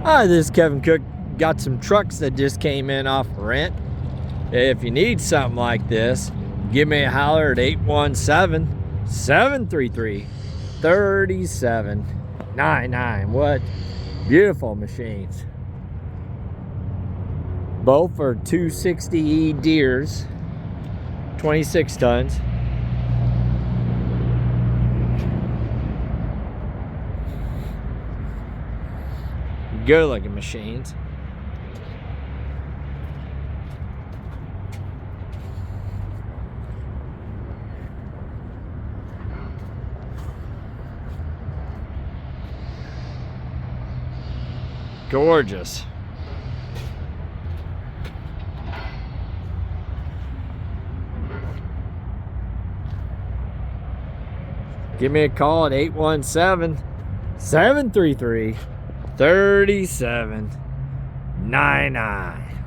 Hi, this is Kevin Cook. Got some trucks that just came in off rent. If you need something like this, give me a holler at 817-733-3799. What beautiful machines. Both are 260E Deeres, 26 tons. Good looking machines. Gorgeous. Give me a call at 817-733-3799.